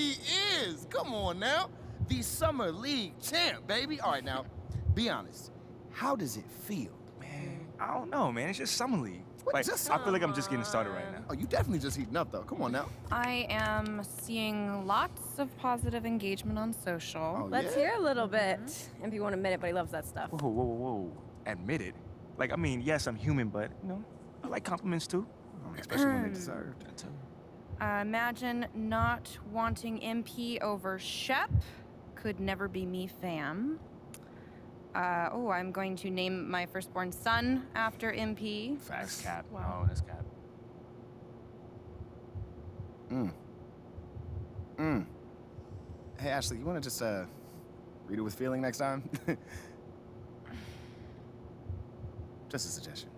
He is! Come on now. The Summer League champ, baby. All right, now, be honest. How does it feel? Man, I don't know, man. It's just summer league. What, Like, just I feel like I'm just getting started right now. Oh, you definitely just heating up, though. Come on now. I am seeing lots of positive engagement on social. Oh, Let's yeah? hear a little bit. MP won't admit it, but he loves that stuff. Whoa, whoa, whoa. Admit it. Like, I mean, yes, I'm human, but, you know, I like compliments too. Especially when they deserved. That too. Imagine not wanting MP over Shep. Could never be me, fam. I'm going to name my firstborn son after MP. Facts, Cap. Wow. No, that's Cap. Hey, Ashley, you want to just, read it with feeling next time? Just a suggestion.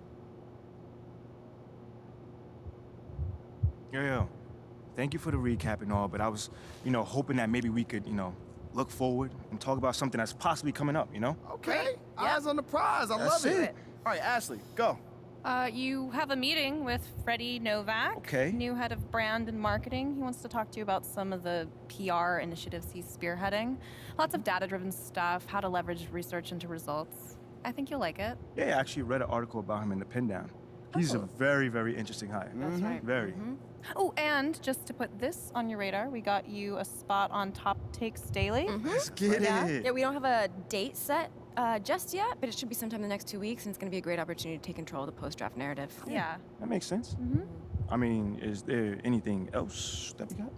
Yo. Thank you for the recap and all, but I was, hoping that maybe we could, look forward and talk about something that's possibly coming up, Okay. Eyes on the prize. I That's love it. it. All right, Ashley, go. You have a meeting with Freddie Novak, Okay. new head of brand and marketing. He wants to talk to you about some of the PR initiatives he's spearheading. Lots of data-driven stuff, how to leverage research into results. I think you'll like it. Yeah, I actually read an article about him in the Pin Down. He's a very, very interesting hire. That's right. Very. Oh, and just to put this on your radar, we got you a spot on Top Takes Daily. Let's get it. Yeah, we don't have a date set just yet, but it should be sometime in the next 2 weeks, and it's going to be a great opportunity to take control of the post-draft narrative. Yeah. That makes sense. I mean, is there anything else that we got?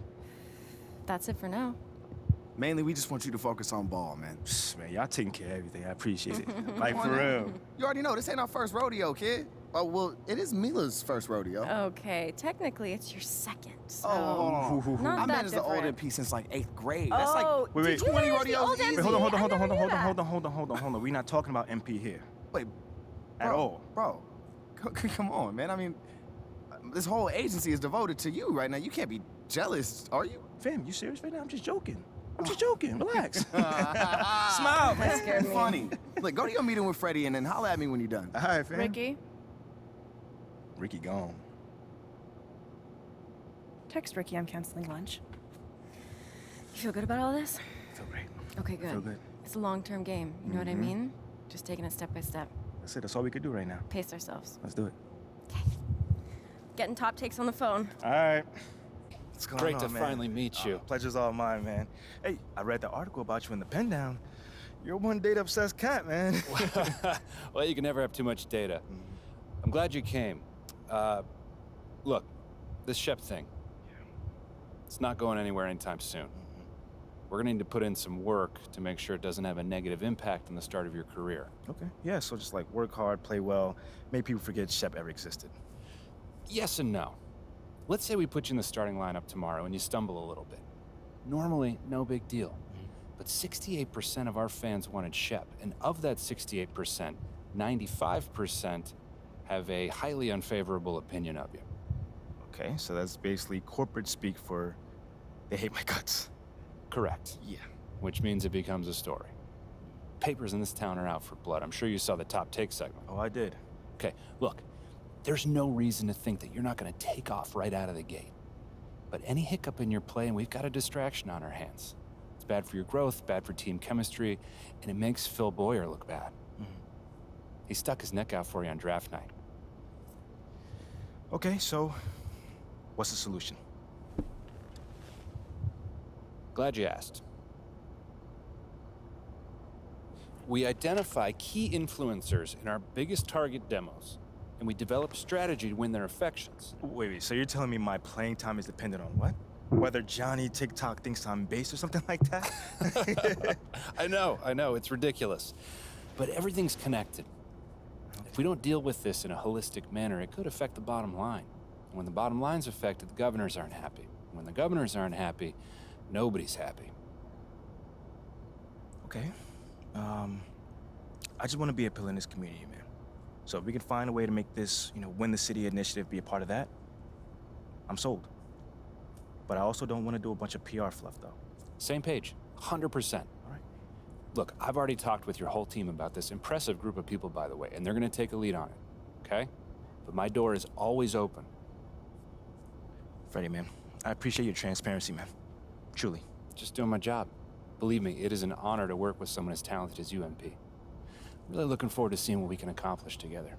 That's it for now. Mainly, we just want you to focus on ball, man. Psst, man, y'all taking care of everything. I appreciate it. Like, for real. You already know, this ain't our first rodeo, kid. Oh, well, it is Mila's first rodeo. Okay, technically it's your second, so... Oh, Not I that met as the old different. MP since like 8th grade. That's like Oh, Wait, did you 20 manage the rodeos old easy. MP? Wait, hold I on. never knew that. Hold on. We're not talking about MP here. Wait, At all. Bro, come on, man. I mean, this whole agency is devoted to you right now. You can't be jealous, are you? Fam, you serious right now? I'm just joking. Relax. Smile, man. scared me. Funny. Look, go to your meeting with Freddie and then holla at me when you're done. All right, fam. Ricky, gone. text Ricky I'm canceling lunch. You feel good about all this? Feel great. Okay, good. Feel good. It's a long-term game, you know what I mean? Just taking it step by step. That's it. That's all we could do right now. Pace ourselves. Let's do it. Getting top takes on the phone. All right. What's going Great on, to man? finally meet you. Pleasure's all mine, man. Hey, I read the article about you in the Pen Down. You're one data-obsessed cat, man. Well, you can never have too much data. I'm glad you came. Look, this Shep thing, it's not going anywhere anytime soon. We're gonna need to put in some work to make sure it doesn't have a negative impact on the start of your career. Okay. Yeah, so just like work hard, play well, make people forget Shep ever existed. Yes and no. Let's say we put you in the starting lineup tomorrow and you stumble a little bit. Normally, no big deal. But 68% of our fans wanted Shep, and of that 68%, 95% have a highly unfavorable opinion of you. Okay, so that's basically corporate speak for they hate my guts. Correct. Yeah. Which means it becomes a story. Papers in this town are out for blood. I'm sure you saw the Top Take segment. Oh, I did. Okay, look, there's no reason to think that you're not going to take off right out of the gate. But any hiccup in your play, and we've got a distraction on our hands. It's bad for your growth, bad for team chemistry, and it makes Phil Boyer look bad. He stuck his neck out for you on draft night. Okay, so what's the solution? Glad you asked. We identify key influencers in our biggest target demos, and we develop a strategy to win their affections. Wait, so you're telling me my playing time is dependent on what? Whether Johnny TikTok thinks I'm base or something like that? I know, it's ridiculous. But everything's connected. If we don't deal with this in a holistic manner, it could affect the bottom line. And when the bottom line's affected, the governors aren't happy. When the governors aren't happy, nobody's happy. Okay. I just want to be a pillar in this community, man. So if we can find a way to make this, win the city initiative be a part of that, I'm sold. But I also don't want to do a bunch of PR fluff, though. Same page, 100%. All right. Look, I've already talked with your whole team about this impressive group of people, by the way, and they're gonna take a lead on it, okay? But my door is always open. Freddie, man, I appreciate your transparency, man. Truly. Just doing my job. Believe me, it is an honor to work with someone as talented as you, MP. Really looking forward to seeing what we can accomplish together.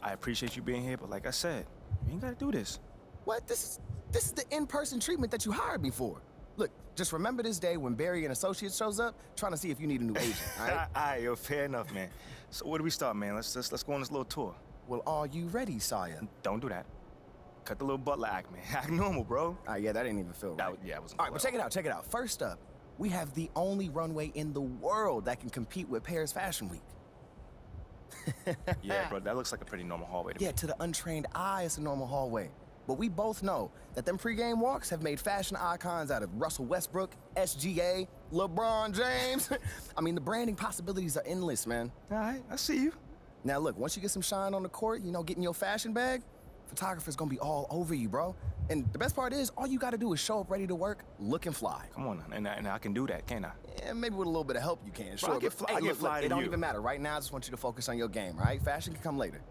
I appreciate you being here, but like I said, you ain't gotta do this. What? This is the in-person treatment that you hired me for. Look, just remember this day when Barry and Associates shows up, trying to see if you need a new agent, all right? All right, yo, fair enough, man. So where do we start, man? Let's go on this little tour. Well, are you ready, Sire? Don't do that. Cut the little butler act, man. Act normal, bro. All right, yeah, that didn't even feel right. Yeah, it wasn't. All right, but check it out. First up, we have the only runway in the world that can compete with Paris Fashion Week. Yeah, bro, that looks like a pretty normal hallway to me. Yeah, to the untrained eye, it's a normal hallway. But we both know that them pregame walks have made fashion icons out of Russell Westbrook, SGA, LeBron James. I mean, the branding possibilities are endless, man. All right, I see you. Now, look, once you get some shine on the court, you know, getting your fashion bag, photographer's gonna be all over you, bro. And the best part is, all you gotta do is show up ready to work, looking fly. Come on, and I can do that, can't I? Yeah, maybe with a little bit of help you can, sure. I get but, fly- I hey, get fly look, to it don't you. even matter. Right now, I just want you to focus on your game, all right? Fashion can come later.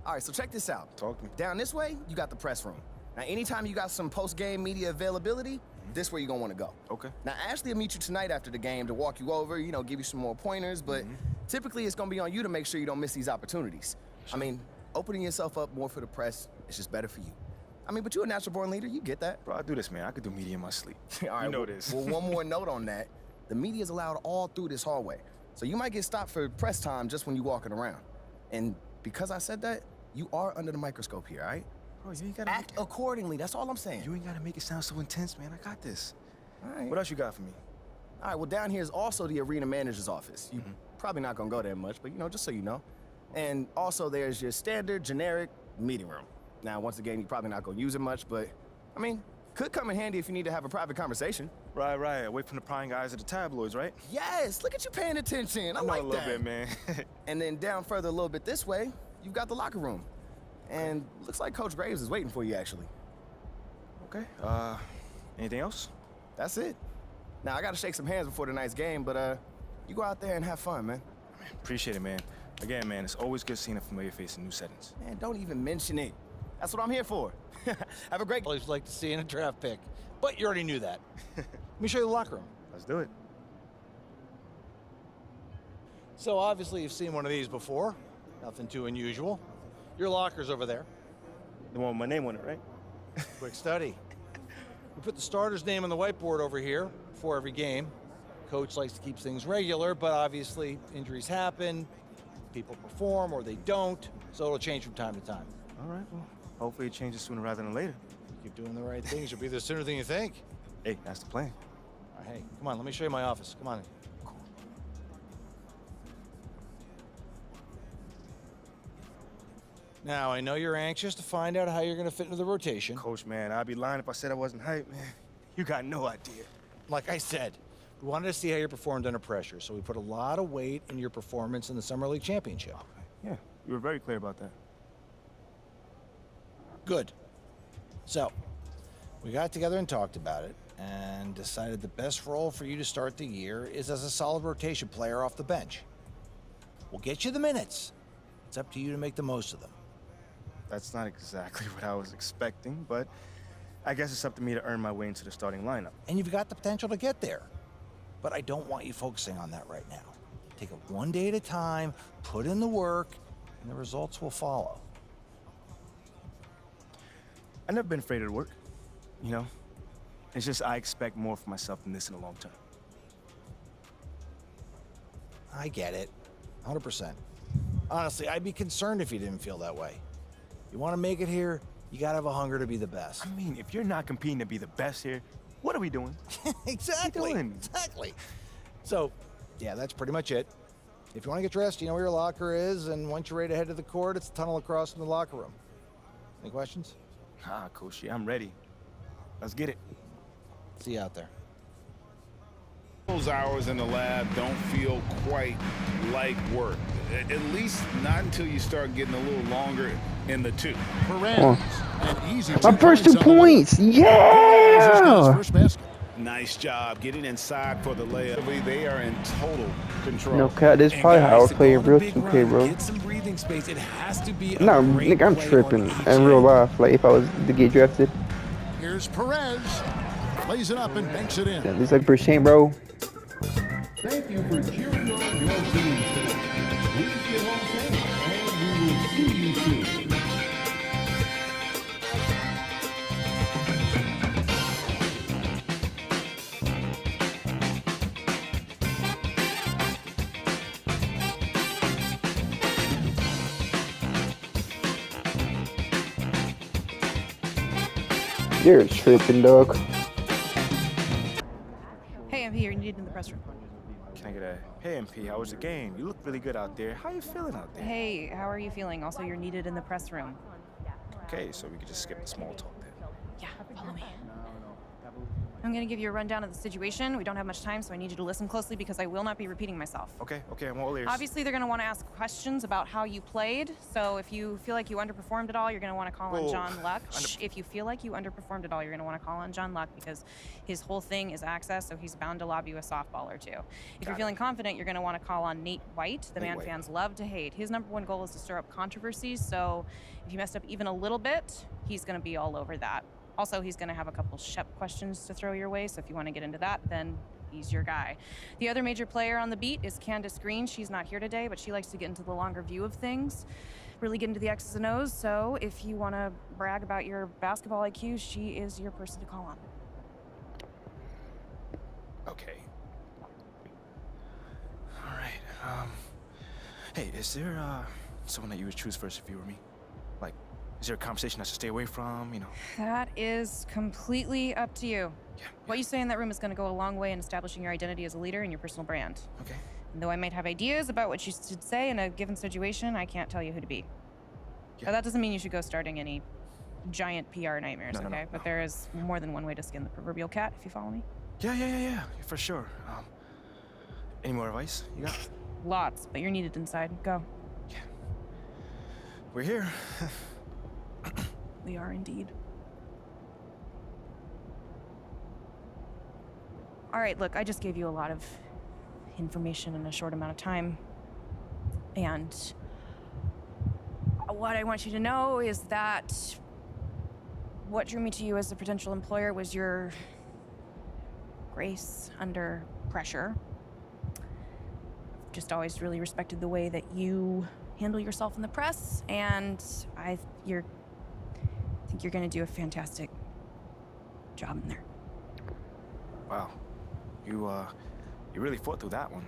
All right, so check this out. Talk to me. Down this way, you got the press room. Now, anytime you got some post-game media availability, this where you're gonna wanna go. Okay. Now, Ashley will meet you tonight after the game to walk you over, you know, give you some more pointers, but typically it's gonna be on you to make sure you don't miss these opportunities. I mean, opening yourself up more for the press is just better for you. I mean, but you're a natural-born leader, you get that. Bro, I do this, man. I could do media in my sleep. All right, you know well, this. Well, one more note on that. The media is allowed all through this hallway. So you might get stopped for press time just when you're walking around. And because I said that, you are under the microscope here, all right? Bro, you ain't gotta Act accordingly, that's all I'm saying. You ain't gotta make it sound so intense, man. I got this. All right. What else you got for me? All right, well, down here is also the arena manager's office. You're probably not gonna go there much, but, you know, just so you know. And also there's your standard, generic meeting room. Now, once again, you're probably not gonna use it much, but, I mean, could come in handy if you need to have a private conversation. Right. Away from the prying eyes of the tabloids, right? Yes, look at you paying attention. I know like a little that. bit, man. And then down further a little bit this way, you've got the locker room. And looks like Coach Graves is waiting for you, actually. Okay. Anything else? That's it. Now, I gotta shake some hands before tonight's game, but you go out there and have fun, man. Appreciate it, man. Again, man, it's always good seeing a familiar face in new settings. Man, don't even mention it. That's what I'm here for. Have a great... Always like to see in a draft pick, but you already knew that. Let me show you the locker room. Let's do it. So obviously you've seen one of these before. Nothing too unusual. Your locker's over there. The one with my name on it, right? Quick study. We put the starter's name on the whiteboard over here before every game. Coach likes to keep things regular, but obviously injuries happen, people perform or they don't, so it'll change from time to time. All right, well, hopefully it changes sooner rather than later. You keep doing the right things, you'll be there sooner than you think. Hey, that's the plan. All right, hey, come on, let me show you my office. Come on. Now, I know you're anxious to find out how you're going to fit into the rotation. Coach, man, I'd be lying if I said I wasn't hyped, man. You got no idea. Like I said, we wanted to see how you performed under pressure, so we put a lot of weight in your performance in the Summer League Championship. Yeah, you were very clear about that. Good. So, we got together and talked about it, and decided the best role for you to start the year is as a solid rotation player off the bench. We'll get you the minutes. It's up to you to make the most of them. That's not exactly what I was expecting, but I guess it's up to me to earn my way into the starting lineup. And you've got the potential to get there. But I don't want you focusing on that right now. Take it one day at a time, put in the work, and the results will follow. I've never been afraid of the work, you know? It's just I expect more for myself than this in the long term. I get it, 100%. Honestly, I'd be concerned if you didn't feel that way. You want to make it here, you gotta have a hunger to be the best. I mean, if you're not competing to be the best here, what are we doing? Exactly. What are you doing? Exactly. So, yeah, that's pretty much it. If you want to get dressed, you know where your locker is, and once you're ready to head to the court, it's the tunnel across from the locker room. Any questions? Coach, yeah, I'm ready. Let's get it. See you out there. Those hours in the lab don't feel quite like work. At least not until you start getting a little longer in the tooth. My first 2 points, yeah! Nice job getting inside for the layup. They are in total control. No cut, this is probably how I would play in real 2K, bro. Get some breathing space. It has to be No, nigga, I'm tripping in real life. Like, if I was to get drafted. Here's Perez. Plays it up and banks it in. Yeah, this like Shane, bro. Thank you for cheering on your team tonight. Please get home safe, and we will see you soon. You're tripping, dog. Hey, MP, you're needed in the press room. Can I get a, hey MP, how was the game? You look really good out there. How you feeling out there? Hey, how are you feeling? Also, you're needed in the press room. Okay, so we could just skip the small talk then. Yeah, follow me. I'm gonna give you a rundown of the situation. We don't have much time, so I need you to listen closely because I will not be repeating myself. Okay, I'm all ears. Obviously, they're gonna want to ask questions about how you played. So if you feel like you underperformed at all, you're gonna want to call on John Luck. If you feel like you underperformed at all, you're gonna want to call on John Luck because his whole thing is access, so he's bound to lob you a softball or two. If you're feeling confident, you're gonna want to call on Nate White, the man fans love to hate. His #1 goal is to stir up controversies, so if you messed up even a little bit, he's gonna be all over that. Also, he's going to have a couple Shep questions to throw your way, so if you want to get into that, then he's your guy. The other major player on the beat is Candace Green. She's not here today, but she likes to get into the longer view of things, really get into the X's and O's, so if you want to brag about your basketball IQ, she is your person to call on. Okay. All right. Hey, is there someone that you would choose first if you were me? Like, is there a conversation I should stay away from, you know? That is completely up to you. Yeah. What you say in that room is going to go a long way in establishing your identity as a leader and your personal brand. Okay. And though I might have ideas about what you should say in a given situation, I can't tell you who to be. Yeah. But that doesn't mean you should go starting any giant PR nightmares, No, okay? But there is more than one way to skin the proverbial cat, if you follow me. Yeah, for sure. Any more advice you got? Lots, but you're needed inside. Go. Yeah. We're here. We are indeed. All right, look, I just gave you a lot of information in a short amount of time. And what I want you to know is that what drew me to you as a potential employer was your grace under pressure. I've just always really respected the way that you handle yourself in the press, and I think you're gonna do a fantastic job in there. Wow. You really fought through that one.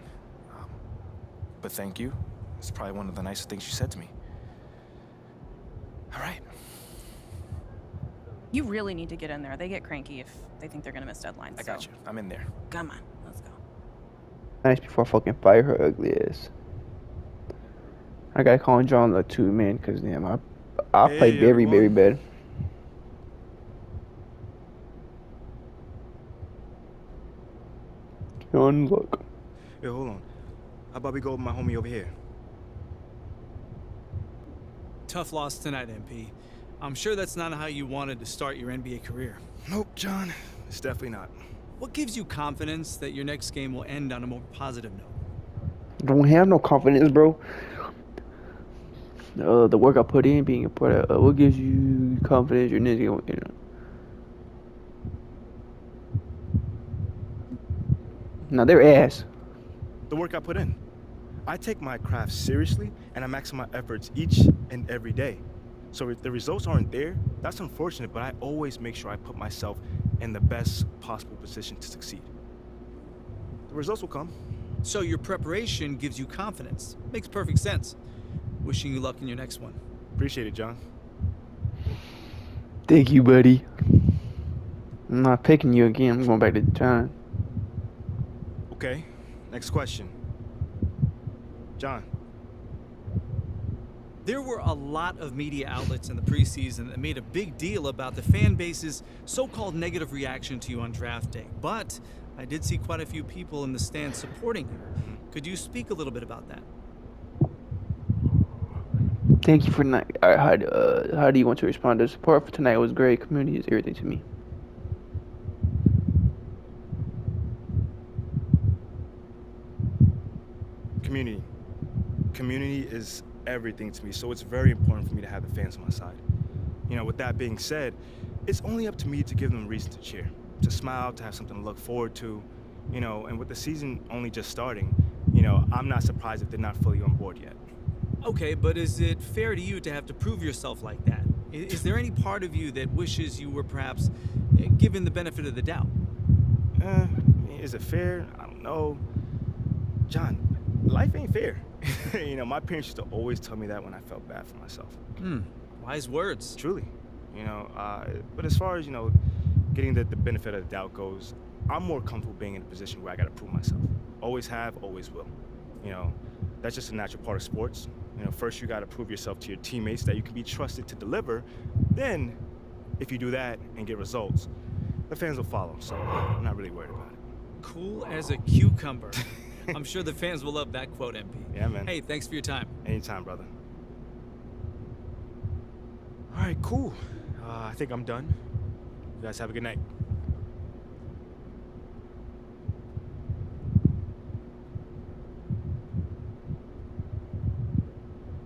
But thank you. It's probably one of the nicest things you said to me. All right. You really need to get in there. They get cranky if they think they're gonna miss deadlines. I got you. I'm in there. Come on, let's go. Nice before I fucking fire her ugly ass. I gotta call on John Luck too, man, because damn, I played very, very bad. John Luck. Yo, hold on. How about we go with my homie over here? Tough loss tonight, MP. I'm sure that's not how you wanted to start your NBA career. Nope, John. It's definitely not. What gives you confidence that your next game will end on a more positive note? Don't have no confidence, bro. The work I put in, being a part of, what gives you confidence your next game? You know. No, they're ass. The work I put in. I take my craft seriously, and I maximize my efforts each and every day. So if the results aren't there, that's unfortunate, but I always make sure I put myself in the best possible position to succeed. The results will come. So your preparation gives you confidence. Makes perfect sense. Wishing you luck in your next one. Appreciate it, John. Thank you, buddy. I'm not picking you again. I'm going back to John. Okay, next question. John. There were a lot of media outlets in the preseason that made a big deal about the fan base's so-called negative reaction to you on draft day. But I did see quite a few people in the stands supporting you. Could you speak a little bit about that? Thank you for not. How do you want to respond? The support for tonight was great. Community is everything to me. Community. Community is everything to me, so it's very important for me to have the fans on my side. You know, with that being said, it's only up to me to give them a reason to cheer, to smile, to have something to look forward to, you know, and with the season only just starting, you know, I'm not surprised if they're not fully on board yet. Okay, but is it fair to you to have to prove yourself like that? Is there any part of you that wishes you were perhaps given the benefit of the doubt? Is it fair? I don't know. John, life ain't fair. You know, my parents used to always tell me that when I felt bad for myself. Wise words. Truly. You know, but as far as, you know, getting the benefit of the doubt goes, I'm more comfortable being in a position where I gotta prove myself. Always have, always will. You know, that's just a natural part of sports. You know, first you gotta prove yourself to your teammates that you can be trusted to deliver. Then, if you do that and get results, the fans will follow. So I'm not really worried about it. Cool as a cucumber. I'm sure the fans will love that quote, MP. Yeah, man. Hey, thanks for your time. Anytime, brother. All right, cool. I think I'm done. You guys have a good night.